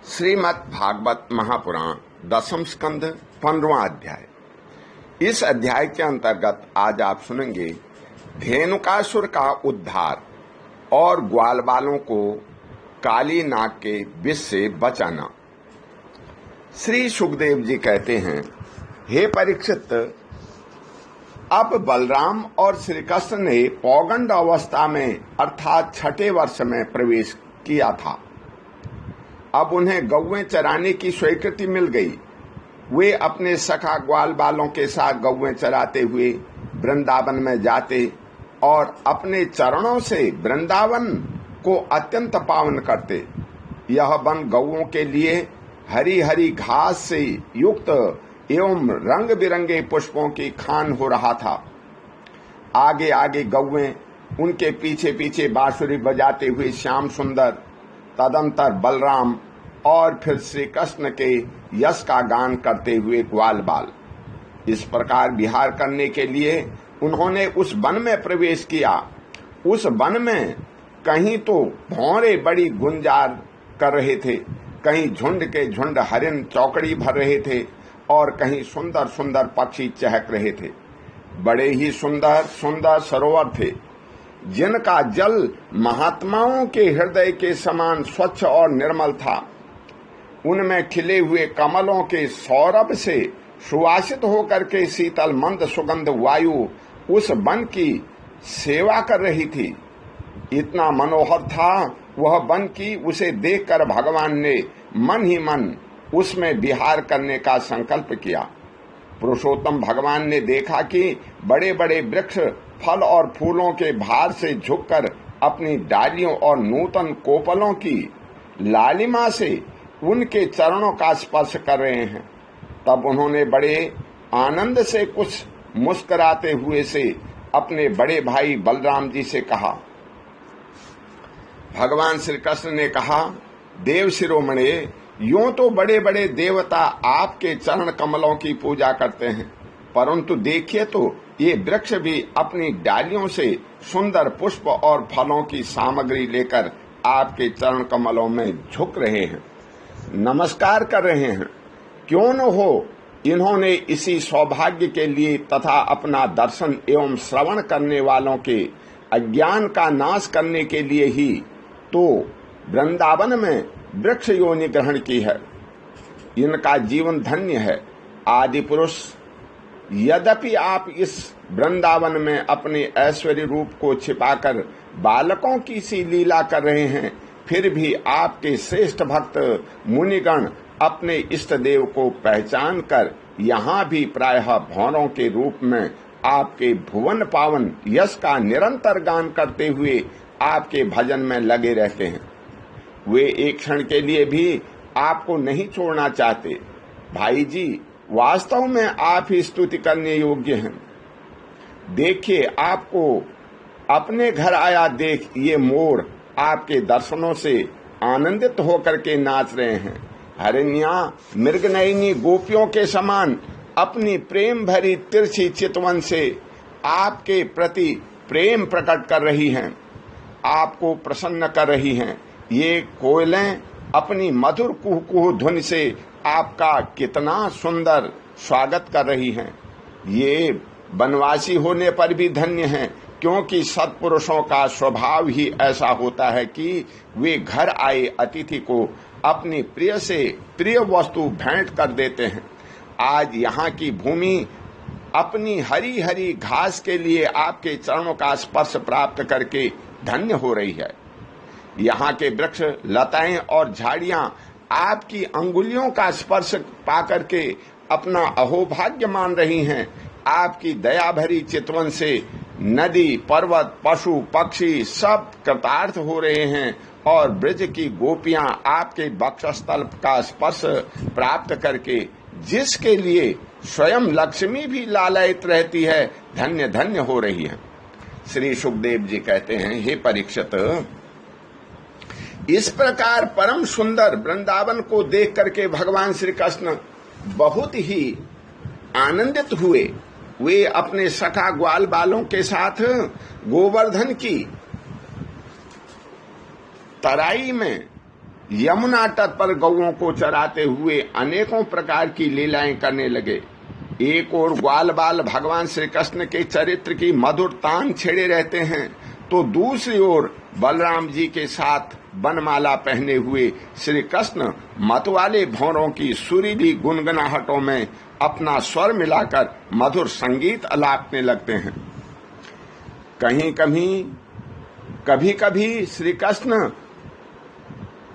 श्रीमद् भागवत महापुराण दसम स्कंध 15वां अध्याय। इस अध्याय के अंतर्गत आज आप सुनेंगे धेनुकासुर का उद्धार और ग्वाल बालों को काली नाग के विष से बचाना। श्री सुखदेव जी कहते हैं, हे परीक्षित, अब बलराम और श्री कृष्ण ने पौगंड अवस्था में अर्थात छठे वर्ष में प्रवेश किया था। अब उन्हें गौएं चराने की स्वीकृति मिल गई। वे अपने सखा ग्वाल बालों के साथ गौएं चराते हुए वृंदावन में जाते और अपने चरणों से वृंदावन को अत्यंत पावन करते। यह वन गौओं के लिए हरी हरी घास से युक्त एवं रंग बिरंगे पुष्पों की खान हो रहा था। आगे आगे गौएं, उनके पीछे पीछे बांसुरी बजाते हुए श्याम सुंदर, तदंतर बलराम और फिर श्री कृष्ण के यश का गान करते हुए ग्वाल बाल। इस प्रकार विहार करने के लिए उन्होंने उस वन में प्रवेश किया। उस वन में कहीं तो भौरे बड़ी गुंजार कर रहे थे, कहीं झुंड के झुंड हरिन चौकड़ी भर रहे थे और कहीं सुंदर सुंदर पक्षी चहक रहे थे। बड़े ही सुंदर सुंदर सरोवर थे, जिनका जल महात्माओं के हृदय के समान स्वच्छ और निर्मल था। उनमें खिले हुए कमलों के सौरभ से सुवासित होकर के शीतल मंद सुगंध वायु उस वन की सेवा कर रही थी। इतना मनोहर था वह वन की, उसे देखकर भगवान ने मन ही मन उसमें विहार करने का संकल्प किया। पुरुषोत्तम भगवान ने देखा कि बड़े बड़े वृक्ष फल और फूलों के भार से झुककर अपनी डालियों और नूतन कोपलों की लालिमा से उनके चरणों का स्पर्श कर रहे हैं। तब उन्होंने बड़े आनंद से कुछ मुस्कुराते हुए से अपने बड़े भाई बलराम जी से कहा। भगवान श्री कृष्ण ने कहा, देव शिरोमणे, यूं तो बड़े बड़े देवता आपके चरण कमलों की पूजा करते हैं, परंतु देखिए तो ये वृक्ष भी अपनी डालियों से सुंदर पुष्प और फलों की सामग्री लेकर आपके चरण कमलों में झुक रहे हैं, नमस्कार कर रहे हैं। क्यों न हो, इन्होंने इसी सौभाग्य के लिए तथा अपना दर्शन एवं श्रवण करने वालों के अज्ञान का नाश करने के लिए ही तो वृंदावन में वृक्ष योनि ग्रहण की है। इनका जीवन धन्य है। आदि पुरुष, यद्यपि आप इस वृंदावन में अपने ऐश्वर्य रूप को छिपाकर बालकों की सी लीला कर रहे हैं, फिर भी आपके श्रेष्ठ भक्त मुनिगण अपने इष्ट देव को पहचान कर यहाँ भी प्रायः भौरों के रूप में आपके भुवन पावन यश का निरंतर गान करते हुए आपके भजन में लगे रहते हैं। वे एक क्षण के लिए भी आपको नहीं छोड़ना चाहते। भाई जी, वास्तव में आप ही स्तुति करने योग्य हैं। देखिए, आपको अपने घर आया देख ये मोर आपके दर्शनों से आनंदित होकर के नाच रहे हैं। हरिण्या मृगनयनी गोपियों के समान अपनी प्रेम भरी तिरछी चितवन से आपके प्रति प्रेम प्रकट कर रही हैं, आपको प्रसन्न कर रही हैं। ये कोयलें अपनी मधुर कुह कुह धुन से आपका कितना सुंदर स्वागत कर रही हैं। ये वनवासी होने पर भी धन्य हैं, क्योंकि सत्पुरुषों का स्वभाव ही ऐसा होता है कि वे घर आए अतिथि को अपनी प्रिय से प्रिय वस्तु भेंट कर देते हैं। आज यहाँ की भूमि अपनी हरी हरी घास के लिए आपके चरणों का स्पर्श प्राप्त करके धन्य हो रही है। यहाँ के वृक्ष, लताएं और झाड़ियां आपकी अंगुलियों का स्पर्श पाकर के अपना अहोभाग्य मान रही हैं। आपकी दया भरी चितवन से नदी, पर्वत, पशु, पक्षी सब कृतार्थ हो रहे हैं और ब्रज की गोपियां आपके वक्षस्थल का स्पर्श प्राप्त करके, जिसके लिए स्वयं लक्ष्मी भी लालायित रहती है, धन्य धन्य हो रही है। श्री सुखदेव जी कहते हैं, हे परीक्षित, इस प्रकार परम सुंदर वृंदावन को देख करके भगवान श्री कृष्ण बहुत ही आनंदित हुए। वे अपने सखा ग्वाल बालों के साथ गोवर्धन की तराई में यमुना तट पर गौओं को चराते हुए अनेकों प्रकार की लीलाएं करने लगे। एक ओर ग्वाल बाल भगवान श्री कृष्ण के चरित्र की मधुर तान छेड़े रहते हैं, तो दूसरी ओर बलराम जी के साथ बनमाला पहने हुए श्री कृष्ण मतवाले भौरों की सुरीली गुनगुनाहटों में अपना स्वर मिलाकर मधुर संगीत अलापने लगते हैं। कभी कभी श्री कृष्ण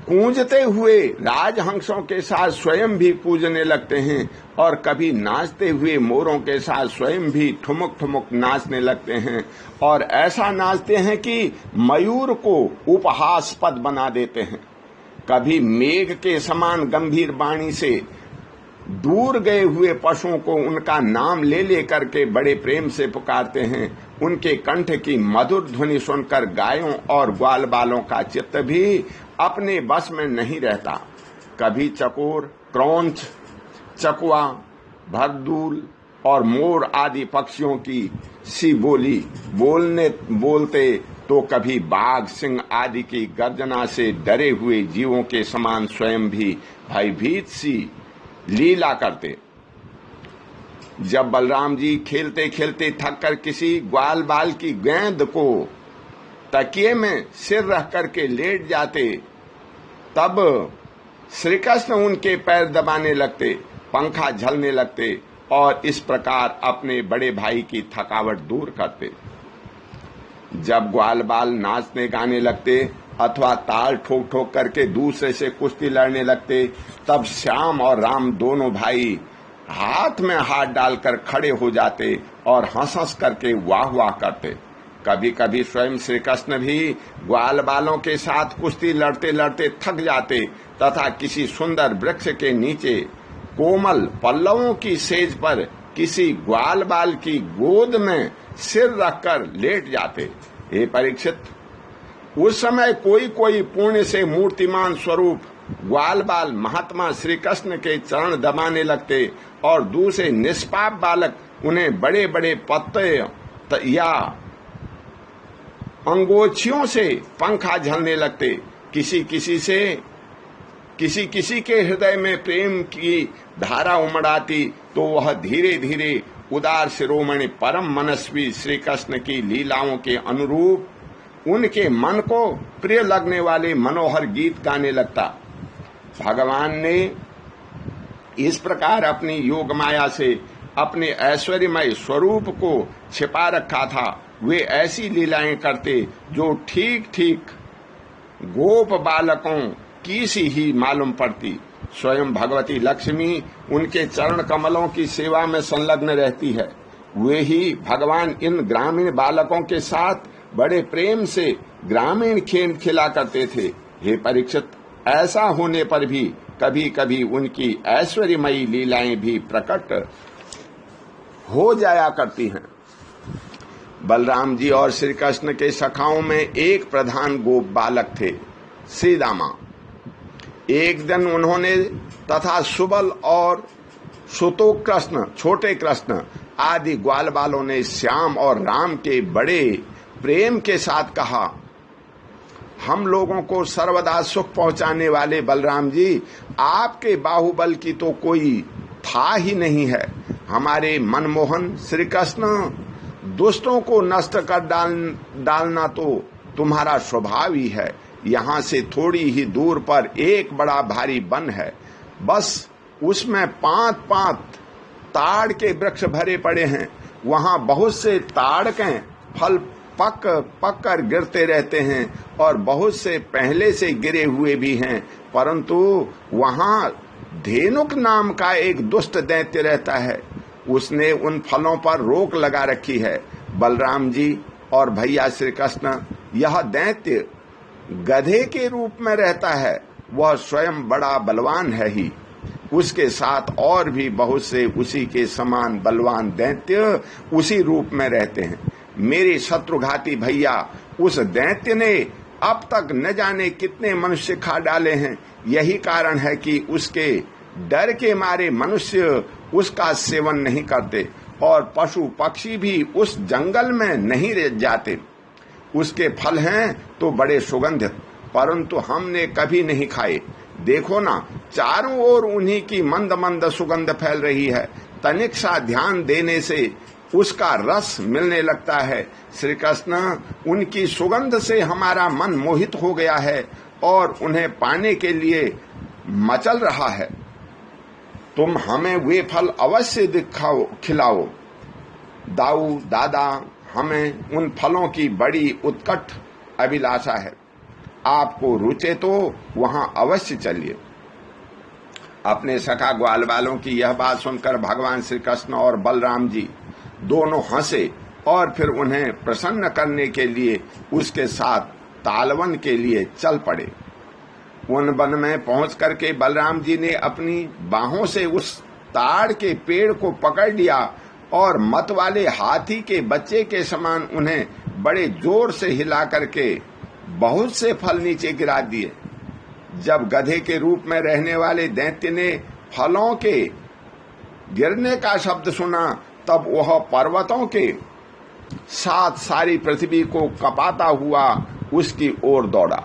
कूंजते हुए राजहंसों के साथ स्वयं भी कूजने लगते हैं और कभी नाचते हुए मोरों के साथ स्वयं भी ठुमक ठुमक नाचने लगते हैं, और ऐसा नाचते हैं कि मयूर को उपहासपद बना देते हैं। कभी मेघ के समान गंभीर वाणी से दूर गए हुए पशुओं को उनका नाम ले लेकर के बड़े प्रेम से पुकारते हैं। उनके कंठ की मधुर ध्वनि सुनकर गायों और ग्वाल बालों का चित्त भी अपने बस में नहीं रहता। कभी चकोर, क्रौंच, चकवा, भरदूल और मोर आदि पक्षियों की सी बोली बोलते तो कभी बाघ, सिंह आदि की गर्जना से डरे हुए जीवों के समान स्वयं भी भयभीत सी लीला करते। जब बलराम जी खेलते खेलते थक कर किसी ग्वाल बाल की गेंद को तकिए में सिर रख करके लेट जाते, तब श्री कृष्ण उनके पैर दबाने लगते, पंखा झलने लगते और इस प्रकार अपने बड़े भाई की थकावट दूर करते। जब ग्वाल बाल नाचने गाने लगते अथवा ताल ठोक ठोक करके दूसरे से कुश्ती लड़ने लगते, तब श्याम और राम दोनों भाई हाथ में हाथ डालकर खड़े हो जाते और हंस हंस करके वाह वाह करते। कभी कभी स्वयं श्री कृष्ण भी ग्वाल बालों के साथ कुश्ती लड़ते लड़ते थक जाते तथा किसी सुंदर वृक्ष के नीचे कोमल पल्लवों की सेज पर किसी ग्वाल बाल की गोद में सिर रखकर लेट जाते। हे परीक्षित, उस समय कोई कोई पुण्य से मूर्तिमान स्वरूप ग्वाल बाल महात्मा श्री कृष्ण के चरण दबाने लगते और दूसरे निष्पाप बालक उन्हें बड़े बड़े पत्ते या अंगोछियों से पंखा झलने लगते। किसी किसी के हृदय में प्रेम की धारा उमड़ आती तो वह धीरे धीरे उदार शिरोमणि परम मनस्वी श्री कृष्ण की लीलाओं के अनुरूप उनके मन को प्रिय लगने वाले मनोहर गीत गाने लगता। भगवान ने इस प्रकार अपनी योग माया से अपने ऐश्वर्यमय स्वरूप को छिपा रखा था। वे ऐसी लीलाएं करते जो ठीक ठीक गोप बालकों की सी ही मालूम पड़ती। स्वयं भगवती लक्ष्मी उनके चरण कमलों की सेवा में संलग्न रहती है। वे ही भगवान इन ग्रामीण बालकों के साथ बड़े प्रेम से ग्रामीण खेल खेला करते थे। हे परीक्षित, ऐसा होने पर भी कभी कभी उनकी ऐश्वर्यमयी लीलाएं भी प्रकट हो जाया करती हैं। बलराम जी और श्री कृष्ण के सखाओं में एक प्रधान गोप बालक थे, श्रीदामा। एक दिन उन्होंने तथा सुबल और सुतो कृष्ण, छोटे कृष्ण आदि ग्वाल बालों ने श्याम और राम के बड़े प्रेम के साथ कहा, हम लोगों को सर्वदा सुख पहुंचाने वाले बलराम जी, आपके बाहुबल की तो कोई था ही नहीं है। हमारे मनमोहन श्री कृष्ण, दुष्टों को नष्ट कर डालना तो तुम्हारा स्वभाव ही है। यहाँ से थोड़ी ही दूर पर एक बड़ा भारी वन है, बस उसमें 5 ताड़ के वृक्ष भरे पड़े हैं। वहाँ बहुत से ताड़ के फल पक कर गिरते रहते हैं और बहुत से पहले से गिरे हुए भी हैं, परंतु वहाँ धेनुक नाम का एक दुष्ट दैत्य रहता है। उसने उन फलों पर रोक लगा रखी है। बलराम जी और भैया श्री कृष्ण, यह दैत्य गधे के रूप में रहता है। वह स्वयं बड़ा बलवान है ही, उसके साथ और भी बहुत से उसी के समान बलवान दैत्य उसी रूप में रहते हैं। मेरे शत्रुघाती भैया, उस दैत्य ने अब तक न जाने कितने मनुष्य खा डाले हैं। यही कारण है कि उसके डर के मारे मनुष्य उसका सेवन नहीं करते और पशु पक्षी भी उस जंगल में नहीं रह जाते। उसके फल हैं तो बड़े सुगंधित परंतु हमने कभी नहीं खाए। देखो ना, चारों ओर उन्हीं की मंद मंद सुगंध फैल रही है। तनिक सा ध्यान देने से उसका रस मिलने लगता है। श्री कृष्ण, उनकी सुगंध से हमारा मन मोहित हो गया है और उन्हें पाने के लिए मचल रहा है। तुम हमें वे फल अवश्य खिलाओ। दाऊ दादा, हमें उन फलों की बड़ी उत्कट अभिलाषा है। आपको रुचे तो वहां अवश्य चलिए। अपने सखा ग्वाल वालों की यह बात सुनकर भगवान श्री कृष्ण और बलराम जी दोनों हंसे और फिर उन्हें प्रसन्न करने के लिए उसके साथ तालवन के लिए चल पड़े। उन वन में पहुंच करके बलराम जी ने अपनी बाहों से उस ताड़ के पेड़ को पकड़ लिया और मत वाले हाथी के बच्चे के समान उन्हें बड़े जोर से हिला करके बहुत से फल नीचे गिरा दिए। जब गधे के रूप में रहने वाले दैत्य ने फलों के गिरने का शब्द सुना, तब वह पर्वतों के साथ सारी पृथ्वी को कपाता हुआ उसकी ओर दौड़ा।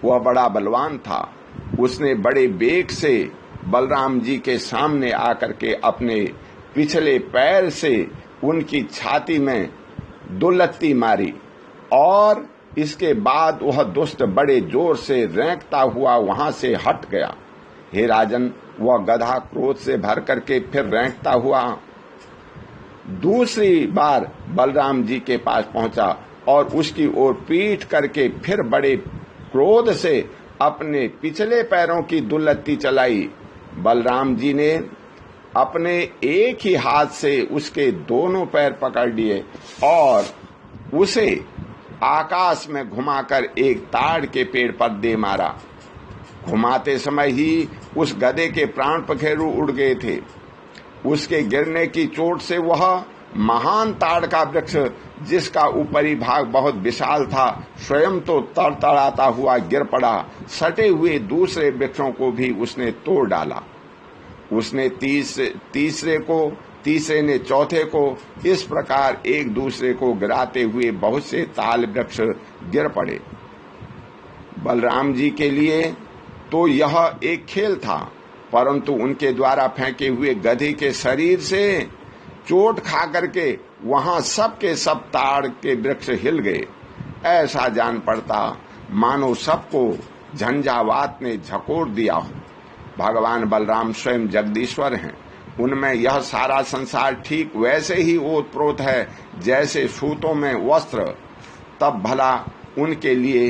वह बड़ा बलवान था। उसने बड़े वेग से बलराम जी के सामने आकर के अपने पिछले पैर से उनकी छाती में दुलत्ती मारी और इसके बाद वह दुष्ट बड़े जोर से रेंकता हुआ वहां से हट गया। हे राजन, वह गधा क्रोध से भर करके फिर रेंकता हुआ दूसरी बार बलराम जी के पास पहुंचा और उसकी ओर पीठ करके फिर बड़े क्रोध से अपने पिछले पैरों की दुलत्ती चलाई। बलराम जी ने अपने एक ही हाथ से उसके दोनों पैर पकड़ लिए और उसे आकाश में घुमाकर एक ताड़ के पेड़ पर दे मारा। घुमाते समय ही उस गधे के प्राण पखेरु उड़ गए थे। उसके गिरने की चोट से वह महान ताड़ का वृक्ष, जिसका ऊपरी भाग बहुत विशाल था, स्वयं तो तड़तड़ाता हुआ गिर पड़ा। सटे हुए दूसरे वृक्षों को भी उसने तोड़ डाला। उसने तीसरे ने चौथे को, इस प्रकार एक दूसरे को गिराते हुए बहुत से ताल वृक्ष गिर पड़े। बलराम जी के लिए तो यह एक खेल था, परंतु उनके द्वारा फेंके हुए गधे के शरीर से चोट खा करके वहां सब के सब ताड़ के वृक्ष हिल गए। ऐसा जान पड़ता मानो सबको झंझावात ने झकोर दिया हो। भगवान बलराम स्वयं जगदीश्वर हैं। उनमें यह सारा संसार ठीक वैसे ही ओतप्रोत है जैसे सूतों में वस्त्र। तब भला उनके लिए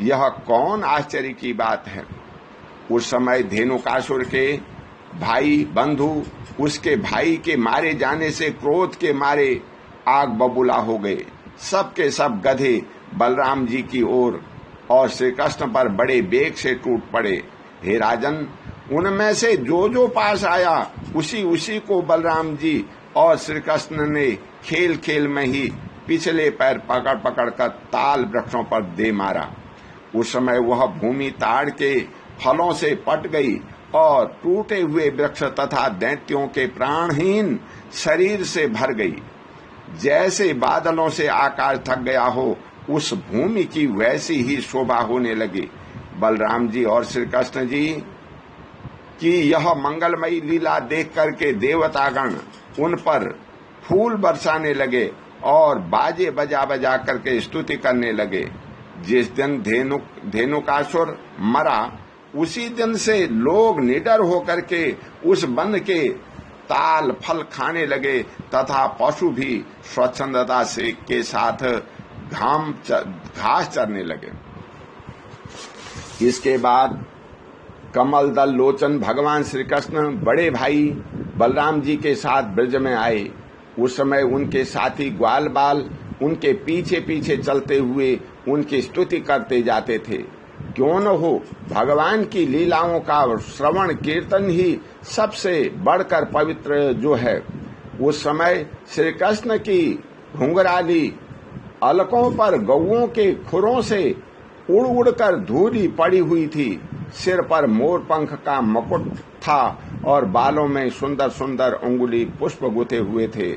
यह कौन आश्चर्य की बात है। उस समय धेनुकासुर के भाई बंधु उसके भाई के मारे जाने से क्रोध के मारे आग बबूला हो गए। सब के सब गधे बलराम जी की ओर और श्री कृष्ण पर बड़े वेग से टूट पड़े। हे राजन, उनमें से जो जो पास आया उसी उसी को बलराम जी और श्री कृष्ण ने खेल खेल में ही पिछले पैर पकड़ पकड़ कर ताल वृक्षों पर दे मारा। उस समय वह भूमि ताड़ के फलों से पट गई और टूटे हुए वृक्ष तथा दैत्यों के प्राणहीन शरीर से भर गई। जैसे बादलों से आकाश थक गया हो, उस भूमि की वैसी ही शोभा होने लगी। बलराम जी और श्री कृष्ण जी की यह मंगलमयी लीला देख करके देवतागण उन पर फूल बरसाने लगे और बाजे बजा बजा करके स्तुति करने लगे। जिस दिन धेनुकासुर मरा, उसी दिन से लोग निडर होकर के उस वन के ताल फल खाने लगे तथा पशु भी स्वच्छंदता से के साथ घास चरने लगे। इसके बाद कमल दल लोचन भगवान श्री कृष्ण बड़े भाई बलराम जी के साथ ब्रज में आए। उस समय उनके साथी ग्वाल बाल उनके पीछे पीछे चलते हुए उनकी स्तुति करते जाते थे। क्यों न हो, भगवान की लीलाओं का श्रवण कीर्तन ही सबसे बढ़कर पवित्र जो है। उस समय श्री कृष्ण की घुंघराली अलकों पर गौओं के खुरों से उड़ उड़कर धूली पड़ी हुई थी। सिर पर मोर पंख का मुकुट था और बालों में सुंदर सुंदर अंगुली पुष्प गुथे हुए थे।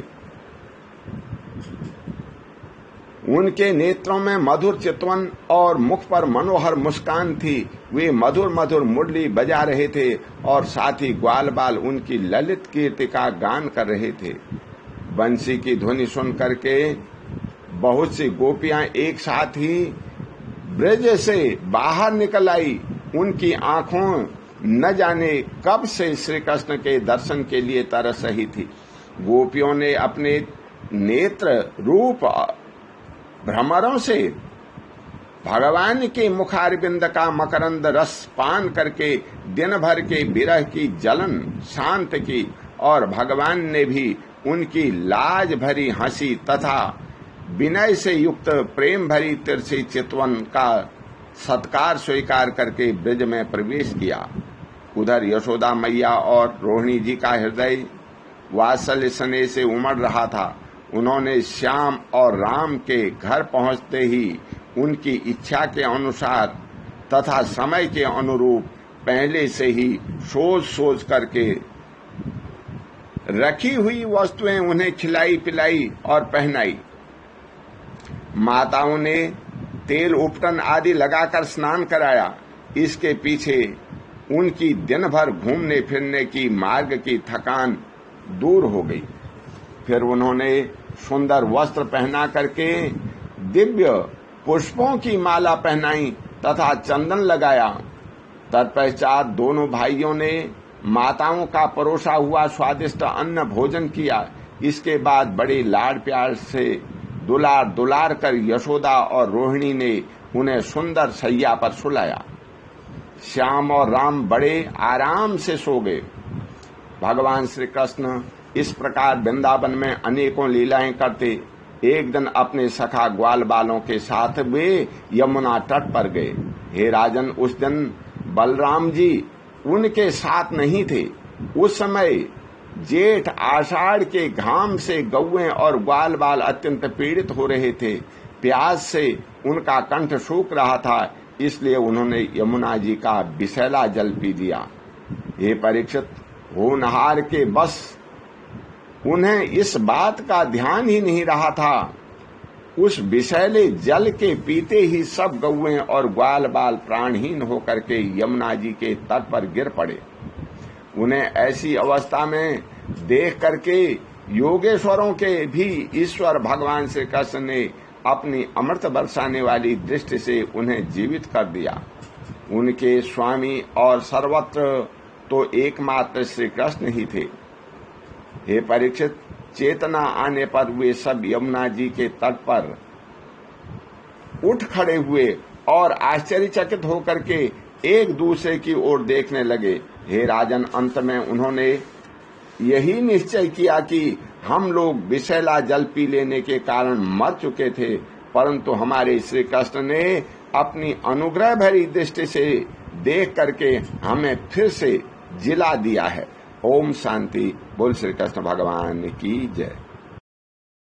उनके नेत्रों में मधुर चितवन और मुख पर मनोहर मुस्कान थी। वे मधुर मधुर मुरली बजा रहे थे और साथ ही ग्वाल बाल उनकी ललित कीर्ति का गान कर रहे थे। बंसी की ध्वनि सुन करके बहुत सी गोपियां एक साथ ही ब्रज से बाहर निकल आई। उनकी आंखों न जाने कब से श्री कृष्ण के दर्शन के लिए तरस रही थी। गोपियों ने अपने नेत्र रूप भ्रमरों से भगवान के मुखारविंद का मकरंद रस पान करके दिन भर के विरह की जलन शांत की और भगवान ने भी उनकी लाज भरी हंसी तथा विनय से युक्त प्रेम भरी तिरछी चितवन का सत्कार स्वीकार करके ब्रज में प्रवेश किया। उधर यशोदा मैया और रोहिणी जी का हृदय वात्सल्य स्नेह से उमड़ रहा था। उन्होंने श्याम और राम के घर पहुंचते ही उनकी इच्छा के अनुसार तथा समय के अनुरूप पहले से ही सोच सोच करके रखी हुई वस्तुएं उन्हें खिलाई पिलाई और पहनाई। माताओं ने तेल उपटन आदि लगाकर स्नान कराया। इसके पीछे उनकी दिन भर घूमने फिरने की मार्ग की थकान दूर हो गई। फिर उन्होंने सुंदर वस्त्र पहना करके दिव्य पुष्पों की माला पहनाई तथा चंदन लगाया। तत्पश्चात दोनों भाइयों ने माताओं का परोसा हुआ स्वादिष्ट अन्न भोजन किया। इसके बाद बड़े लाड़ प्यार से दुलार कर यशोदा और रोहिणी ने उन्हें सुंदर सैया पर सुलाया। श्याम और राम बड़े आराम से सो गए। भगवान श्री कृष्ण इस प्रकार वृंदावन में अनेकों लीलाएं करते। एक दिन अपने सखा ग्वाल बालों के साथ वे यमुना तट पर गए। हे राजन, उस दिन बलराम जी उनके साथ नहीं थे। उस समय जेठ आषाढ़ के घाम से गौएं और ग्वाल बाल अत्यंत पीड़ित हो रहे थे। प्यास से उनका कंठ सूख रहा था, इसलिए उन्होंने यमुना जी का विषैला जल पी लिया। हे परीक्षित, होनहार के बस उन्हें इस बात का ध्यान ही नहीं रहा था। उस विषैले जल के पीते ही सब गौएं और ग्वाल बाल प्राणहीन होकर के यमुना जी के तट पर गिर पड़े। उन्हें ऐसी अवस्था में देख करके योगेश्वरों के भी ईश्वर भगवान श्री कृष्ण ने अपनी अमृत बरसाने वाली दृष्टि से उन्हें जीवित कर दिया। उनके स्वामी और सर्वत्र तो एकमात्र श्री कृष्ण ही थे। हे परीक्षित, चेतना आने पर वे सब यमुना जी के तट पर उठ खड़े हुए और आश्चर्यचकित होकर के एक दूसरे की ओर देखने लगे। हे राजन, अंत में उन्होंने यही निश्चय किया कि हम लोग विषैला जल पी लेने के कारण मर चुके थे, परंतु हमारे श्री कृष्ण ने अपनी अनुग्रह भरी दृष्टि से देख करके हमें फिर से जिला दिया है। ओम शांति। बोल श्री कृष्ण भगवान की जय।